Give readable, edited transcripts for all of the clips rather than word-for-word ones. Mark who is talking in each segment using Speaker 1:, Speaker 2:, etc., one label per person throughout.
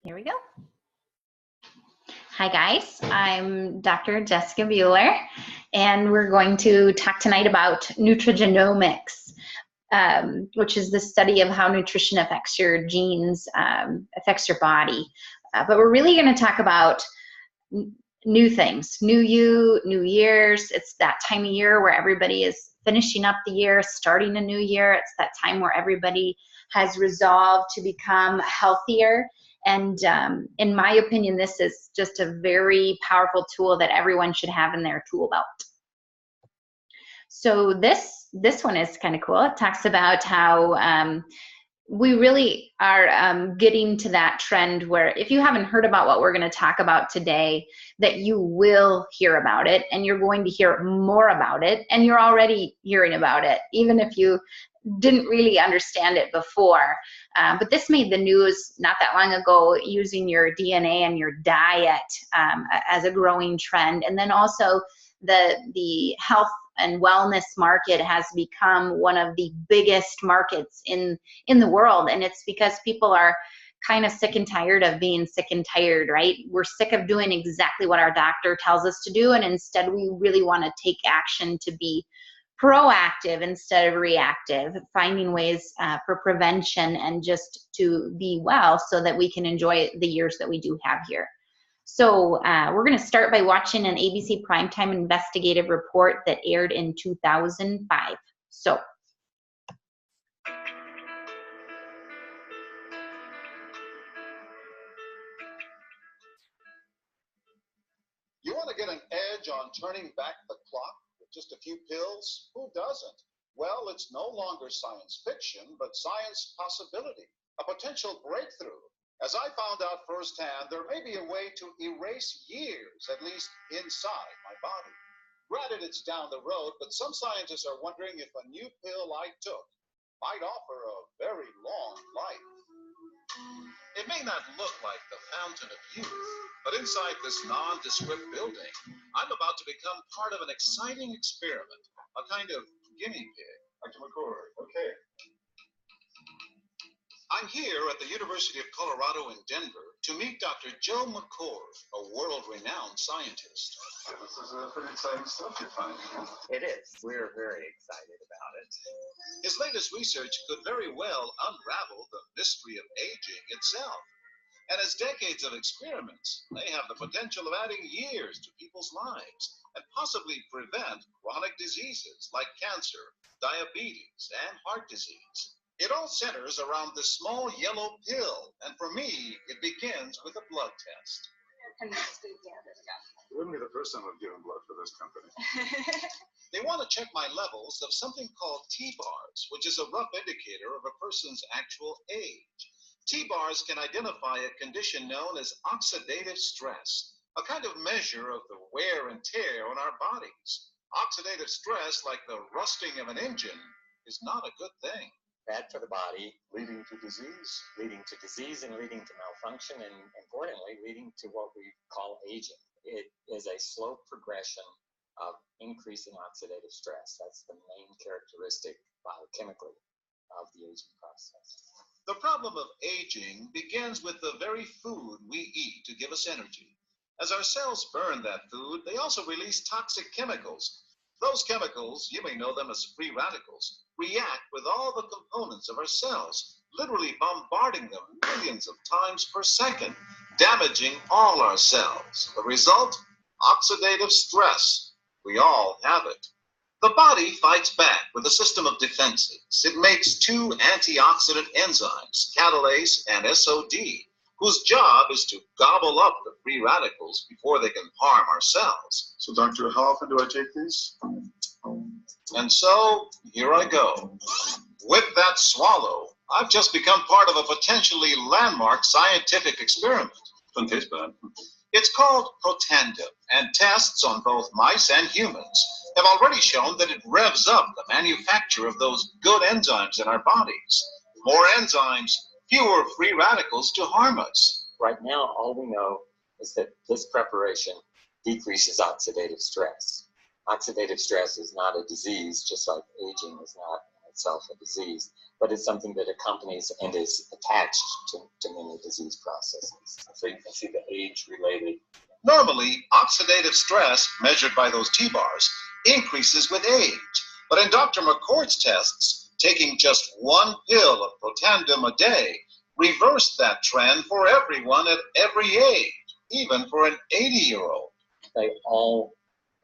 Speaker 1: Here we go. Hi guys, I'm Dr. Jessica Bueller, and we're going to talk tonight about nutrigenomics, which is the study of how nutrition affects your genes, affects your body. But we're really going to talk about new things, new you, new years. It's that time of year where everybody is finishing up the year, starting a new year. It's that time where everybody has resolved to become healthier. And in my opinion, this is just a very powerful tool that everyone should have in their tool belt. So this one is kind of cool. It talks about how we really are getting to that trend where if you haven't heard about what we're going to talk about today, that you will hear about it, and you're going to hear more about it, and you're already hearing about it, even if you didn't really understand it before. But this made the news not that long ago, using your DNA and your diet as a growing trend. And then also the health and wellness market has become one of the biggest markets in the world. And it's because people are kind of sick and tired of being sick and tired, right? We're sick of doing exactly what our doctor tells us to do. And instead, we really want to take action to be proactive instead of reactive, finding ways for prevention and just to be well so that we can enjoy the years that we do have here. So we're going to start by watching an ABC primetime investigative report that aired in 2005. So.
Speaker 2: You want to get an edge on turning back the clock with just a few pills? Who doesn't? Well, it's no longer science fiction, but science possibility, a potential breakthrough. As I found out firsthand, there may be a way to erase years, at least inside my body. Granted, it's down the road, but some scientists are wondering if a new pill I took might offer a very long life. It may not look like the fountain of youth, but inside this nondescript building, I'm about to become part of an exciting experiment, a kind of guinea pig. Dr. McCord, okay. I'm here at the University of Colorado in Denver to meet Dr. Joe McCord, a world-renowned scientist. This is pretty exciting stuff you're finding.
Speaker 3: It is. We're very excited about it.
Speaker 2: His latest research could very well unravel the mystery of aging itself. And as decades of experiments, they have the potential of adding years to people's lives and possibly prevent chronic diseases like cancer, diabetes, and heart disease. It all centers around this small yellow pill, and for me, it begins with a blood test.
Speaker 4: And that's good, yeah, there we go.
Speaker 2: It wouldn't be the first time I've given blood for this company. They want to check my levels of something called T-bars, which is a rough indicator of a person's actual age. T-bars can identify a condition known as oxidative stress, a kind of measure of the wear and tear on our bodies. Oxidative stress, like the rusting of an engine, is not a good thing.
Speaker 3: Bad for the body,
Speaker 2: Leading to disease.
Speaker 3: leading to disease and leading to malfunction, and importantly, leading to what we call aging. It is a slow progression of increasing oxidative stress. That's the main characteristic biochemically of the aging process.
Speaker 2: The problem of aging begins with the very food we eat to give us energy. As our cells burn that food, they also release toxic chemicals. Those chemicals, you may know them as free radicals, react with all the components of our cells, literally bombarding them millions of times per second, damaging all our cells. The result? Oxidative stress. We all have it. The body fights back with a system of defenses. It makes two antioxidant enzymes, catalase and SOD, whose job is to gobble up the free radicals before they can harm our cells.
Speaker 5: So, Doctor, how often do I take these?
Speaker 2: And so, here I go. With that swallow, I've just become part of a potentially landmark scientific experiment.
Speaker 5: Doesn't taste bad.
Speaker 2: It's called Protandim, and tests on both mice and humans have already shown that it revs up the manufacture of those good enzymes in our bodies. More enzymes, fewer free radicals to harm us.
Speaker 3: Right now, all we know is that this preparation decreases oxidative stress. Oxidative stress is not a disease, just like aging is not a itself a disease, but it's something that accompanies and is attached to many disease processes. So you can see the age-related.
Speaker 2: Normally, oxidative stress, measured by those T-bars, increases with age. But in Dr. McCord's tests, taking just one pill of Protandim a day reversed that trend for everyone at every age, even for an 80-year-old.
Speaker 3: They all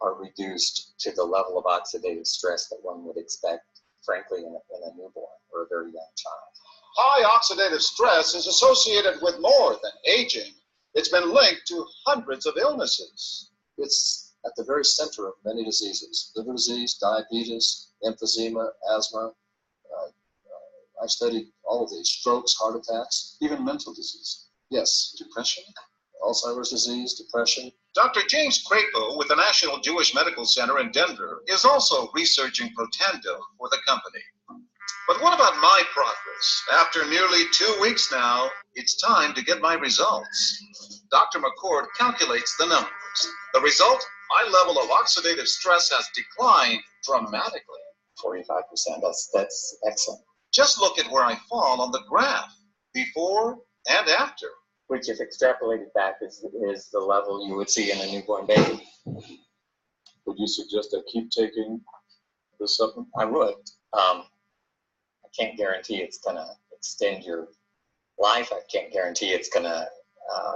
Speaker 3: are reduced to the level of oxidative stress that one would expect, frankly, in a newborn or a very young child.
Speaker 2: High oxidative stress is associated with more than aging. It's been linked to hundreds of illnesses.
Speaker 6: It's at the very center of many diseases: liver disease, diabetes, emphysema, asthma. I studied all of these: strokes, heart attacks, even mental disease. Yes, depression, Alzheimer's disease, depression.
Speaker 2: Dr. James Crapo with the National Jewish Medical Center in Denver is also researching Protandim for the company. But what about my progress? After nearly 2 weeks now, it's time to get my results. Dr. McCord calculates the numbers. The result? My level of oxidative stress has declined dramatically.
Speaker 3: 45%, that's excellent.
Speaker 2: Just look at where I fall on the graph, before and after.
Speaker 3: Which, if extrapolated back, is the level you would see in a newborn baby.
Speaker 6: Would you suggest I keep taking this supplement?
Speaker 3: I would. I can't guarantee it's going to extend your life. I can't guarantee it's going to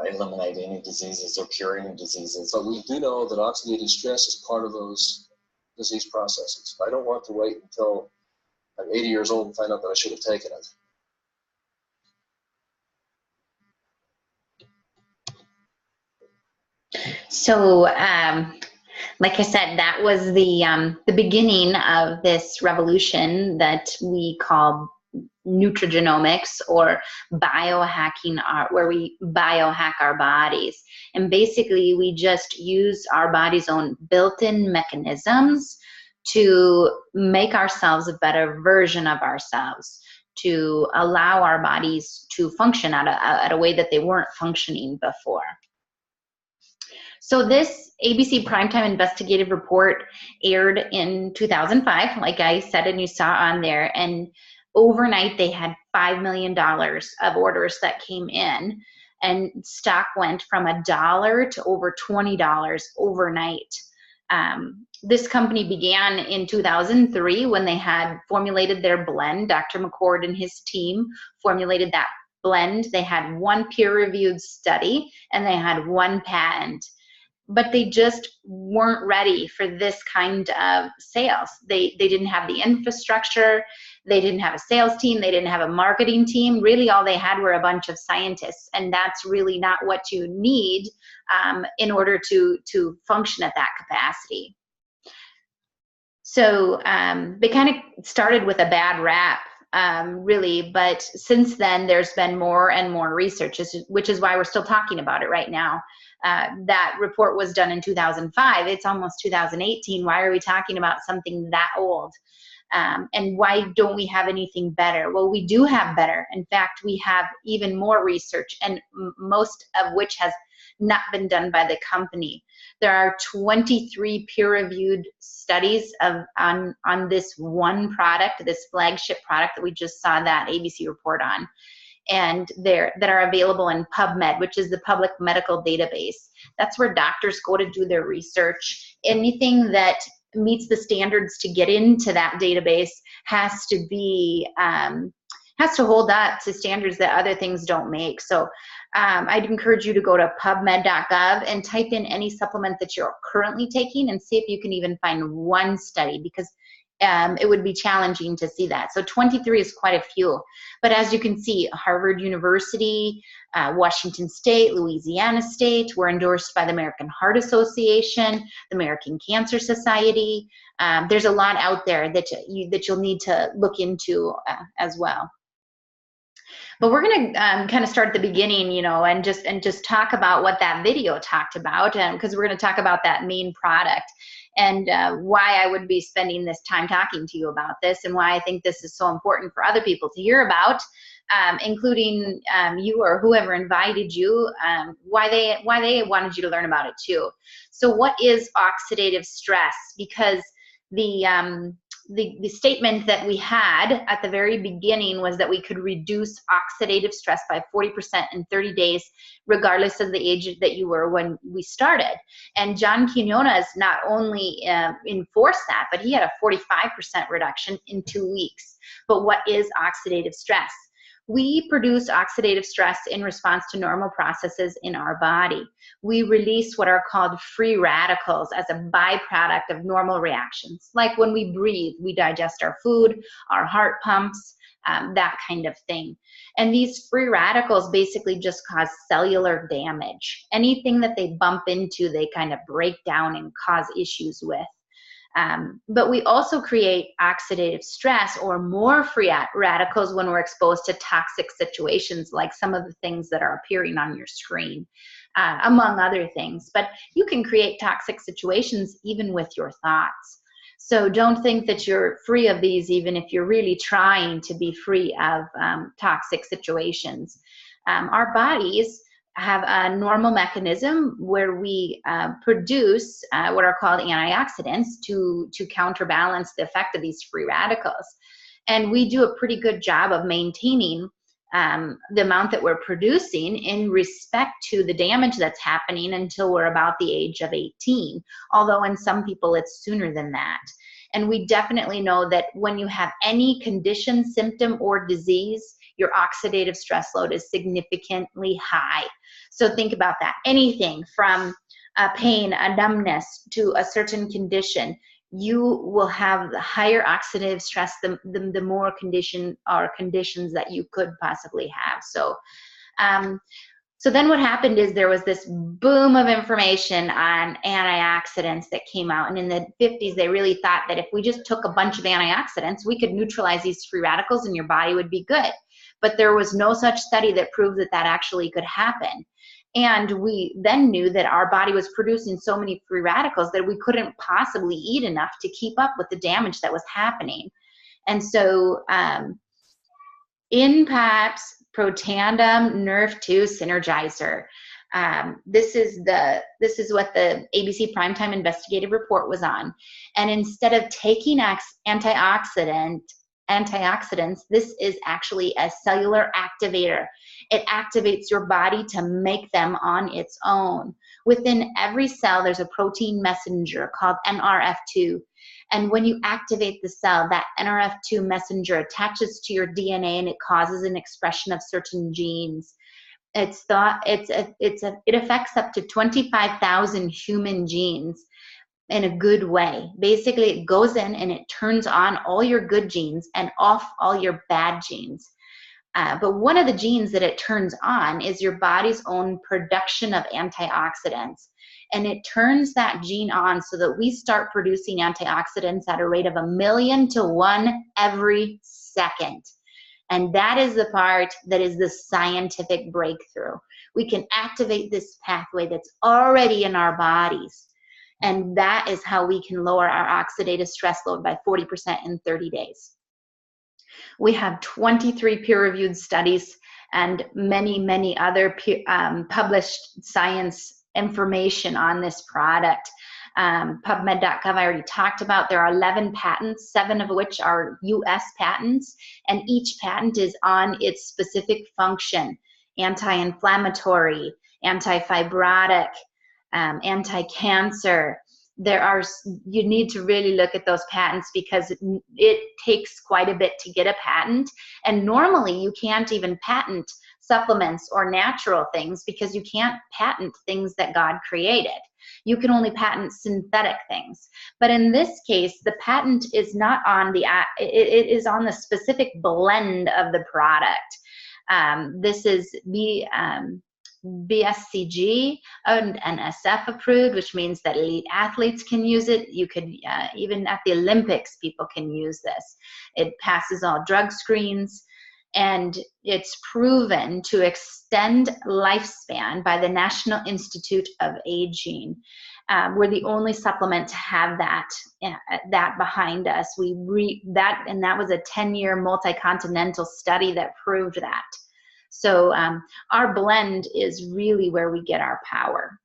Speaker 3: eliminate any diseases or cure any diseases.
Speaker 6: But we do know that oxidative stress is part of those disease processes. I don't want to wait until I'm 80 years old and find out that I should have taken it.
Speaker 1: So, like I said, that was the beginning of this revolution that we call nutrigenomics, or biohacking, where we biohack our bodies. And basically, we just use our body's own built-in mechanisms to make ourselves a better version of ourselves, to allow our bodies to function at a way that they weren't functioning before. So this ABC Primetime Investigative Report aired in 2005, like I said, and you saw on there, and overnight they had $5 million of orders that came in, and stock went from $1 to over $20 overnight. This company began in 2003 when they had formulated their blend. Dr. McCord and his team formulated that blend. They had one peer-reviewed study and they had one patent. But they just weren't ready for this kind of sales. They didn't have the infrastructure, they didn't have a sales team, they didn't have a marketing team. Really all they had were a bunch of scientists, and that's really not what you need in order to function at that capacity. So they kind of started with a bad rap, really, but since then there's been more and more research, which is why we're still talking about it right now. That report was done in 2005. It's almost 2018. Why are we talking about something that old? And why don't we have anything better? Well, we do have better. In fact, we have even more research, and most of which has not been done by the company. There are 23 peer-reviewed studies on this one product, this flagship product that we just saw that ABC report on, and that are available in PubMed, which is the public medical database. That's where doctors go to do their research. Anything that meets the standards to get into that database has to hold up to standards that other things don't make. So I'd encourage you to go to pubmed.gov and type in any supplement that you're currently taking and see if you can even find one study, because it would be challenging to see that. So 23 is quite a few. But as you can see, Harvard University, Washington State, Louisiana State were endorsed by the American Heart Association, the American Cancer Society. There's a lot out there that you'll need to look into as well. But we're going to kind of start at the beginning, you know, and just talk about what that video talked about, because we're going to talk about that main product, and why I would be spending this time talking to you about this, and why I think this is so important for other people to hear about, including you or whoever invited you, why they wanted you to learn about it too. So what is oxidative stress? Because the the statement that we had at the very beginning was that we could reduce oxidative stress by 40% in 30 days, regardless of the age that you were when we started. And John Quinones not only enforced that, but he had a 45% reduction in 2 weeks. But what is oxidative stress? We produce oxidative stress in response to normal processes in our body. We release what are called free radicals as a byproduct of normal reactions. Like when we breathe, we digest our food, our heart pumps, that kind of thing. And these free radicals basically just cause cellular damage. Anything that they bump into, they kind of break down and cause issues with. But we also create oxidative stress or more free radicals when we're exposed to toxic situations, like some of the things that are appearing on your screen, among other things. But you can create toxic situations even with your thoughts. So don't think that you're free of these, even if you're really trying to be free of toxic situations. Our bodies have a normal mechanism where we produce what are called antioxidants to counterbalance the effect of these free radicals. And we do a pretty good job of maintaining the amount that we're producing in respect to the damage that's happening until we're about the age of 18, although in some people it's sooner than that. And we definitely know that when you have any condition, symptom, or disease, your oxidative stress load is significantly high. So think about that. Anything from a pain, a numbness, to a certain condition, you will have the higher oxidative stress the more conditions that you could possibly have. So then what happened is there was this boom of information on antioxidants that came out. And in the 50s, they really thought that if we just took a bunch of antioxidants, we could neutralize these free radicals and your body would be good. But there was no such study that proved that that actually could happen. And we then knew that our body was producing so many free radicals that we couldn't possibly eat enough to keep up with the damage that was happening. And so in PAPS, Protandim Nerve 2 Synergizer. This is what the ABC Primetime Investigative Report was on. And instead of taking antioxidants, this is actually a cellular activator. It activates your body to make them on its own. Within every cell, there's a protein messenger called NRF2. And when you activate the cell, that NRF2 messenger attaches to your DNA and it causes an expression of certain genes. It affects up to 25,000 human genes in a good way. Basically, it goes in and it turns on all your good genes and off all your bad genes. But one of the genes that it turns on is your body's own production of antioxidants. And it turns that gene on so that we start producing antioxidants at a rate of 1,000,000 to 1 every second. And that is the part that is the scientific breakthrough. We can activate this pathway that's already in our bodies. And that is how we can lower our oxidative stress load by 40% in 30 days. We have 23 peer-reviewed studies and many, many other published science information on this product. PubMed.gov I already talked about. There are 11 patents, 7 of which are US patents, and each patent is on its specific function: anti-inflammatory, anti-fibrotic, anti-cancer. You need to really look at those patents because it takes quite a bit to get a patent. And normally you can't even patent supplements or natural things because you can't patent things that God created. You can only patent synthetic things. But in this case, the patent is not on it is on the specific blend of the product. This is BSCG and SF approved, which means that elite athletes can use it. You could, even at the Olympics, people can use this. It passes all drug screens, and it's proven to extend lifespan by the National Institute of Aging. We're the only supplement to have that behind us. And that was a 10-year multi-continental study that proved that. So our blend is really where we get our power.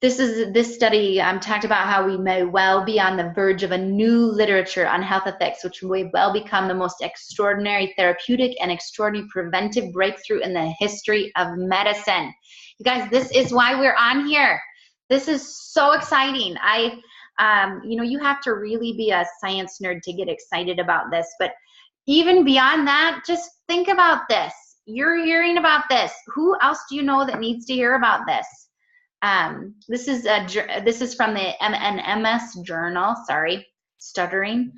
Speaker 1: This study talked about how we may well be on the verge of a new literature on health effects, which may well become the most extraordinary therapeutic and extraordinary preventive breakthrough in the history of medicine. You guys, this is why we're on here. This is so exciting. You know, you have to really be a science nerd to get excited about this, but even beyond that, just think about this. You're hearing about this. Who else do you know that needs to hear about this? This is from the MNMS journal. Sorry, stuttering.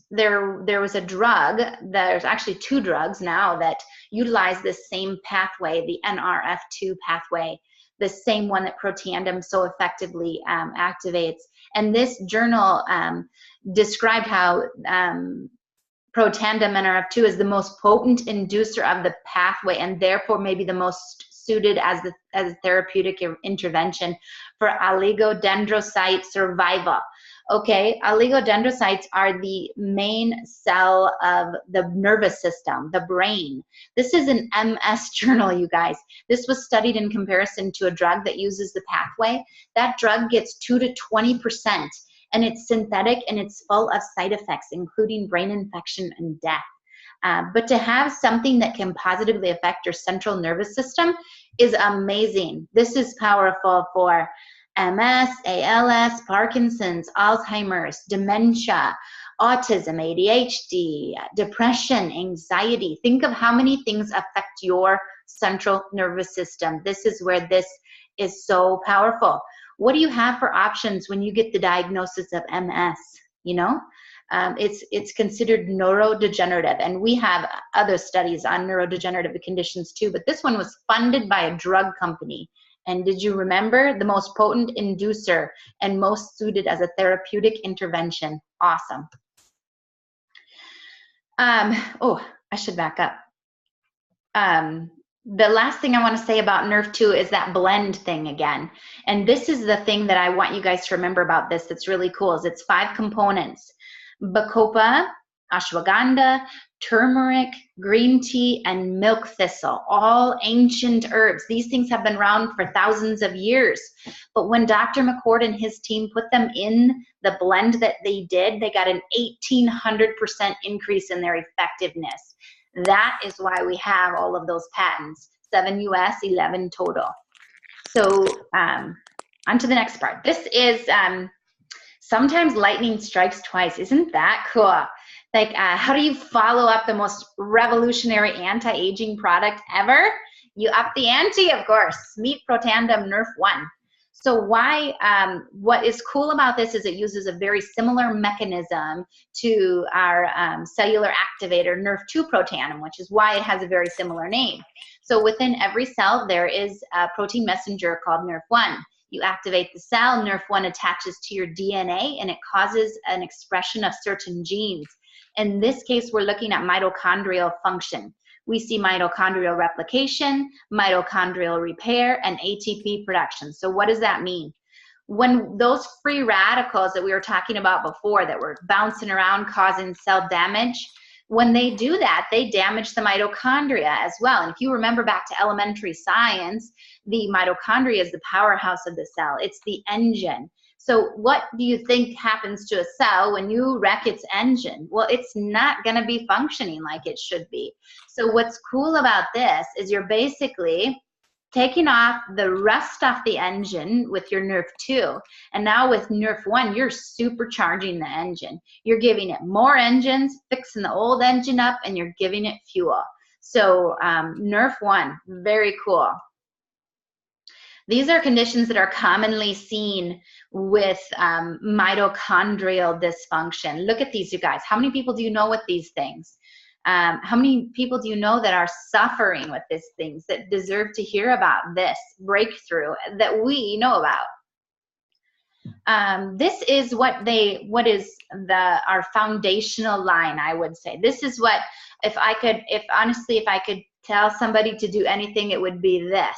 Speaker 1: There was a drug. There's actually 2 drugs now that utilize this same pathway, the NRF2 pathway, the same one that Protandim so effectively activates. And this journal described how Protandim NRF2 is the most potent inducer of the pathway, and therefore maybe the most suited as a therapeutic intervention for oligodendrocyte survival. Okay, oligodendrocytes are the main cell of the nervous system, the brain. This is an MS journal, you guys. This was studied in comparison to a drug that uses the pathway. That drug gets 2 to 20%, and it's synthetic and it's full of side effects, including brain infection and death. But to have something that can positively affect your central nervous system is amazing. This is powerful for MS, ALS, Parkinson's, Alzheimer's, dementia, autism, ADHD, depression, anxiety. Think of how many things affect your central nervous system. This is where this is so powerful. What do you have for options when you get the diagnosis of MS? You know? It's considered neurodegenerative, and we have other studies on neurodegenerative conditions too, but this one was funded by a drug company. And did you remember? The most potent inducer and most suited as a therapeutic intervention. Awesome. Oh, I should back up. The last thing I want to say about NRF2 is that blend thing again. And this is the thing that I want you guys to remember about this that's really cool, is it's 5 components. Bacopa, ashwagandha, turmeric, green tea, and milk thistle, all ancient herbs. These things have been around for thousands of years. But when Dr. McCord and his team put them in the blend that they did, they got an 1,800% increase in their effectiveness. That is why we have all of those patents, 7 US, 11 total. So on to the next part. This is sometimes lightning strikes twice. Isn't that cool? Like, how do you follow up the most revolutionary anti-aging product ever? You up the ante, of course. Meet Protandim NRF1. So why, what is cool about this is it uses a very similar mechanism to our cellular activator NRF2 Protandim, which is why it has a very similar name. So within every cell, there is a protein messenger called NRF1. You activate the cell, NRF1 attaches to your DNA, and it causes an expression of certain genes. In this case, we're looking at mitochondrial function. We see mitochondrial replication, mitochondrial repair, and ATP production. So what does that mean? When those free radicals that we were talking about before that were bouncing around causing cell damage, when they do that, they damage the mitochondria as well. And if you remember back to elementary science, the mitochondria is the powerhouse of the cell. It's the engine. So what do you think happens to a cell when you wreck its engine? Well, it's not going to be functioning like it should be. So what's cool about this is you're basically taking off the rust off the engine with your NRF2. And now with NRF1, you're supercharging the engine. You're giving it more engines, fixing the old engine up, and you're giving it fuel. So NRF1, very cool. These are conditions that are commonly seen with mitochondrial dysfunction. Look at these, you guys. How many people do you know with these things? How many people do you know that are suffering with these things that deserve to hear about this breakthrough that we know about? This is what is our foundational line, I would say. This is what, if I could tell somebody to do anything, it would be this.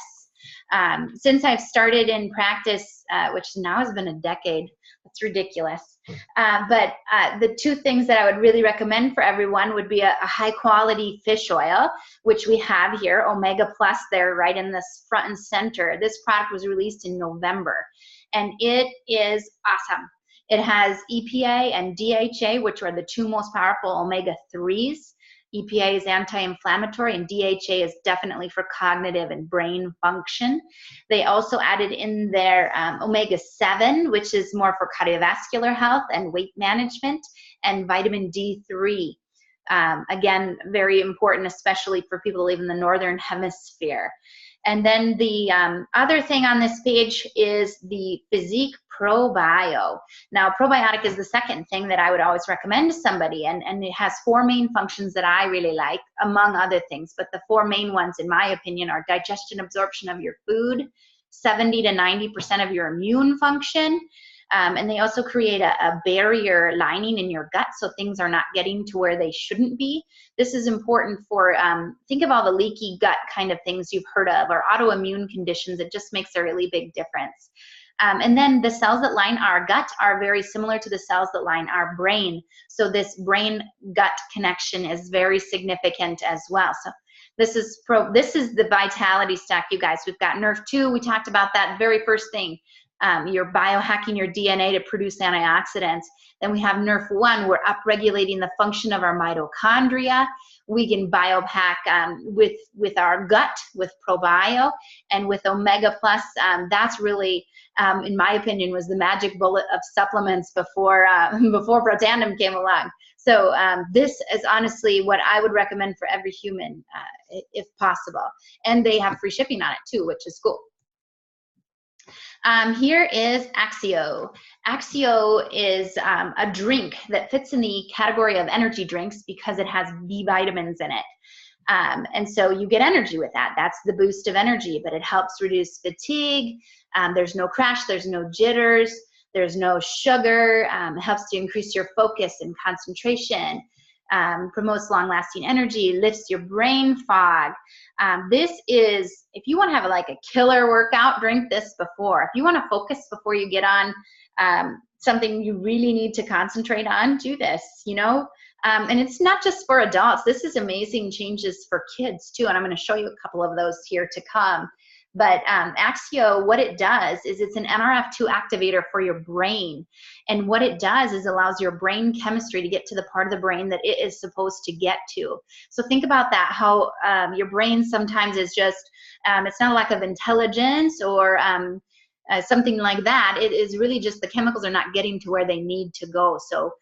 Speaker 1: Since I've started in practice, which now has been a decade, it's ridiculous. But the two things that I would really recommend for everyone would be a high quality fish oil, which we have here, Omega Plus there right in this front and center. This product was released in November, and it is awesome. It has EPA and DHA, which are the two most powerful omega-3s. EPA is anti-inflammatory, and DHA is definitely for cognitive and brain function. They also added in their omega-7, which is more for cardiovascular health and weight management, and vitamin D3. Again, very important, especially for people who live in the northern hemisphere. And then the other thing on this page is the Physique ProBio. Now, probiotic is the second thing that I would always recommend to somebody, and it has four main functions that I really like, among other things. But the four main ones, in my opinion, are digestion, absorption of your food, 70 to 90% of your immune function, and they also create a barrier lining in your gut so things are not getting to where they shouldn't be. This is important for, think of all the leaky gut kind of things you've heard of, or autoimmune conditions. It just makes a really big difference. And then the cells that line our gut are very similar to the cells that line our brain. So this brain-gut connection is very significant as well. So this is the vitality stack, you guys. We've got Nerve 2. We talked about that very first thing. You're biohacking your DNA to produce antioxidants. Then we have Nerve 1. We're upregulating the function of our mitochondria. We can biohack with our gut, with ProBio, and with Omega Plus. That's really, in my opinion, was the magic bullet of supplements before Protandim came along. So this is honestly what I would recommend for every human, if possible. And they have free shipping on it too, which is cool. Here is Axio. Axio is a drink that fits in the category of energy drinks because it has B vitamins in it. And so you get energy with that. That's the boost of energy, but it helps reduce fatigue. There's no crash, there's no jitters, there's no sugar. It helps to increase your focus and concentration. Promotes long-lasting energy, lifts your brain fog. This is, if you want to have like a killer workout, drink this before. If you want to focus before you get on something you really need to concentrate on, do this, you know. And it's not just for adults. This is amazing changes for kids too, and I'm going to show you a couple of those here to come. But Axio, what it does is it's an NRF2 activator for your brain. And what it does is allows your brain chemistry to get to the part of the brain that it is supposed to get to. So think about that, how your brain sometimes is just, it's not a lack of intelligence or something like that. It is really just the chemicals are not getting to where they need to go. So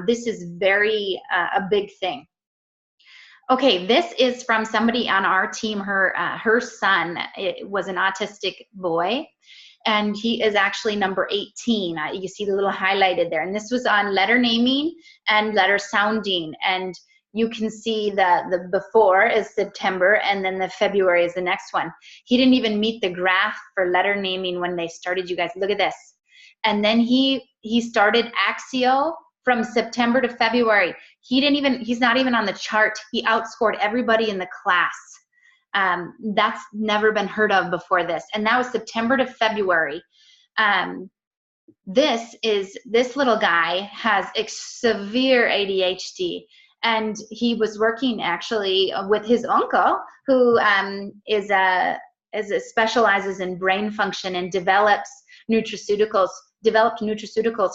Speaker 1: this is very a big thing. Okay, this is from somebody on our team. Her son was an autistic boy, and he is actually number 18. You see the little highlighted there. And this was on letter naming and letter sounding. And you can see the before is September, and then the February is the next one. He didn't even meet the graph for letter naming when they started, you guys. Look at this. And then he started Axio from September to February. He's not even on the chart. He outscored everybody in the class. That's never been heard of before this. And that was September to February. This little guy has severe ADHD. And he was working actually with his uncle, who specializes in brain function and developed nutraceuticals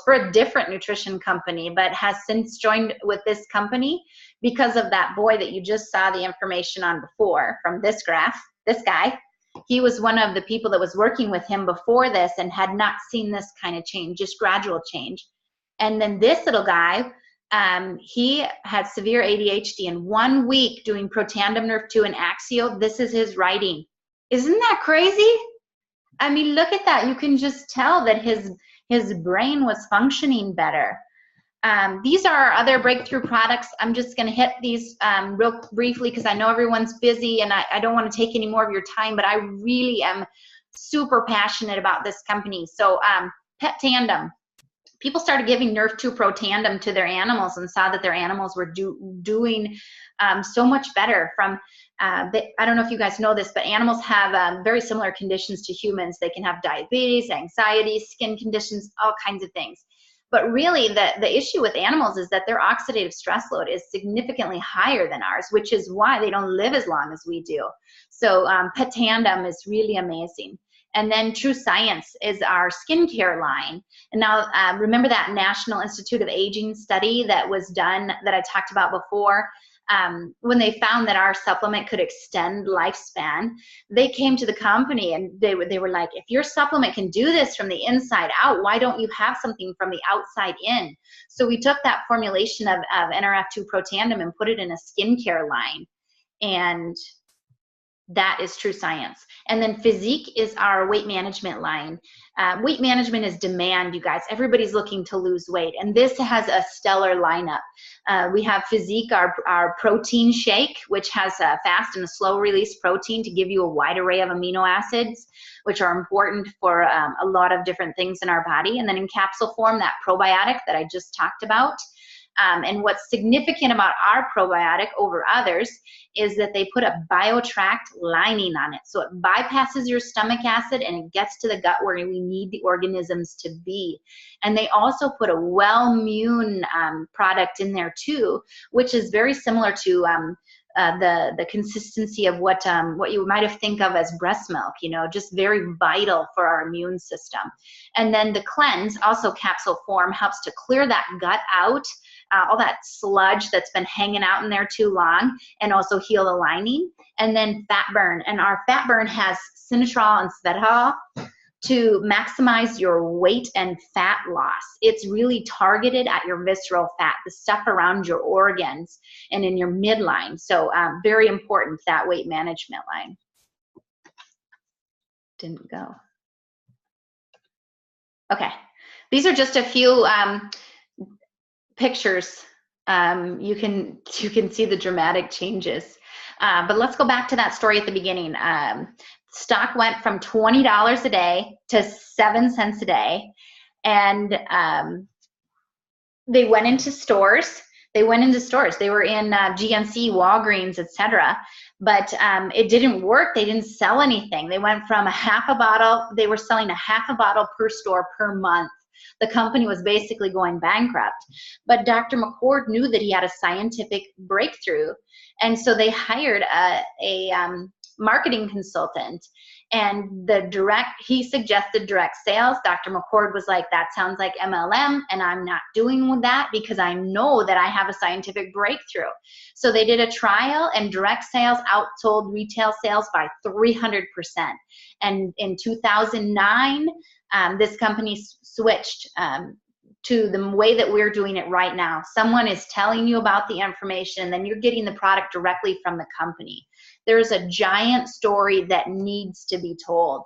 Speaker 1: for a different nutrition company, but has since joined with this company because of that boy that you just saw the information on before from this graph. This guy, he was one of the people that was working with him before this and had not seen this kind of change, just gradual change. And then this little guy, he had severe ADHD. In 1 week doing Protandim Nerve 2 and Axio, this is his writing. Isn't that crazy? I mean, look at that. You can just tell that his brain was functioning better. These are our other breakthrough products. I'm just going to hit these real briefly because I know everyone's busy and I don't want to take any more of your time, but I really am super passionate about this company. So Pet Tandem. People started giving Nerve 2 Protandim to their animals and saw that their animals were doing so much better, from I don't know if you guys know this, but animals have very similar conditions to humans. They can have diabetes, anxiety, skin conditions, all kinds of things. But really, the issue with animals is that their oxidative stress load is significantly higher than ours, which is why they don't live as long as we do. So Pet Tandem is really amazing. And then True Science is our skincare line. And now remember that National Institute of Aging study that was done that I talked about before? When they found that our supplement could extend lifespan, they came to the company and they were like, if your supplement can do this from the inside out, why don't you have something from the outside in? So we took that formulation of NRF2 Protandim and put it in a skincare line. And that is True Science. And then Physique is our weight management line. Weight management is demand, you guys. Everybody's looking to lose weight, and this has a stellar lineup. We have Physique, our protein shake, which has a fast and a slow release protein to give you a wide array of amino acids, which are important for a lot of different things in our body. And then in capsule form, that probiotic that I just talked about. And what's significant about our probiotic over others is that they put a BioTract lining on it. So it bypasses your stomach acid and it gets to the gut where we need the organisms to be. And they also put a Wellmune product in there too, which is very similar to the consistency of what you might have think of as breast milk, you know, just very vital for our immune system. And then the cleanse, also capsule form, helps to clear that gut out, all that sludge that's been hanging out in there too long, and also heal the lining. And then fat burn, and our fat burn has sinatrol and svedol to maximize your weight and fat loss. It's really targeted at your visceral fat, the stuff around your organs and in your midline. So very important, that weight management line. Didn't go. Okay, these are just a few pictures. You can see the dramatic changes. But let's go back to that story at the beginning. Stock went from $20 a day to 7 cents a day, and they went into stores. They were in GNC, Walgreens, etc. But it didn't work. They didn't sell anything. They went from a half a bottle. They were selling a half a bottle per store per month. The company was basically going bankrupt. But Dr. McCord knew that he had a scientific breakthrough, and so they hired a marketing consultant, and he suggested direct sales. Dr. McCord was like, that sounds like MLM, and I'm not doing that because I know that I have a scientific breakthrough. So they did a trial, and direct sales outsold retail sales by 300%. And in 2009, this company switched to the way that we're doing it right now. Someone is telling you about the information, and then you're getting the product directly from the company. There's a giant story that needs to be told.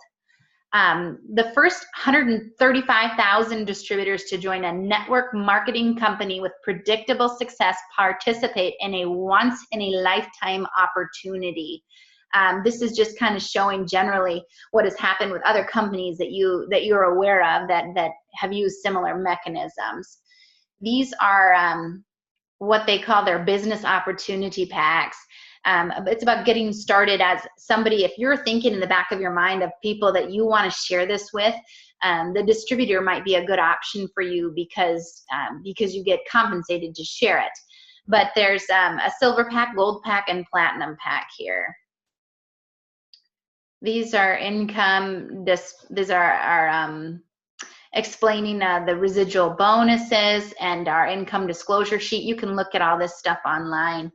Speaker 1: The first 135,000 distributors to join a network marketing company with predictable success participate in a once-in-a-lifetime opportunity. This is just kind of showing generally what has happened with other companies that you're aware of that have used similar mechanisms. These are what they call their business opportunity packs. It's about getting started as somebody. If you're thinking in the back of your mind of people that you want to share this with, the distributor might be a good option for you because you get compensated to share it. But there's a silver pack, gold pack, and platinum pack here. These are income. These are our explaining the residual bonuses and our income disclosure sheet. You can look at all this stuff online.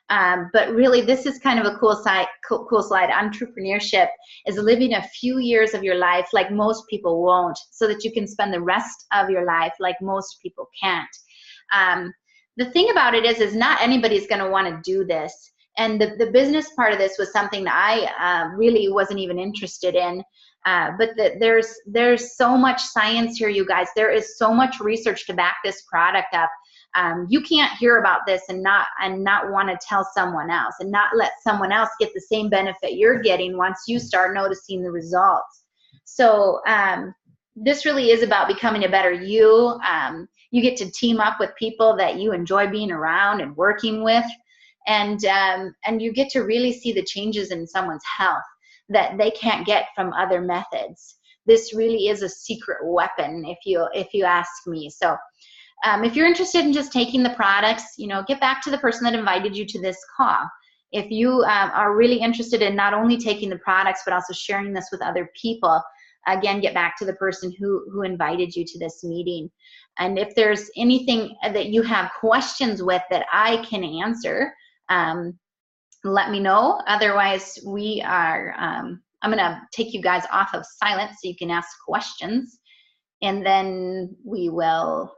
Speaker 1: But really, this is kind of a cool slide. Entrepreneurship is living a few years of your life like most people won't, so that you can spend the rest of your life like most people can't. The thing about it is not anybody's going to want to do this. And the business part of this was something that I really wasn't even interested in. But there's so much science here, you guys. There is so much research to back this product up. You can't hear about this and not want to tell someone else, and not let someone else get the same benefit you're getting once you start noticing the results. So this really is about becoming a better you. You get to team up with people that you enjoy being around and working with. and you get to really see the changes in someone's health that they can't get from other methods. This really is a secret weapon, if you ask me. So if you're interested in just taking the products, get back to the person that invited you to this call. If you are really interested in not only taking the products, but also sharing this with other people, again, get back to the person who invited you to this meeting. And if there's anything that you have questions with that I can answer, let me know. Otherwise, I'm going to take you guys off of silent so you can ask questions. And then we will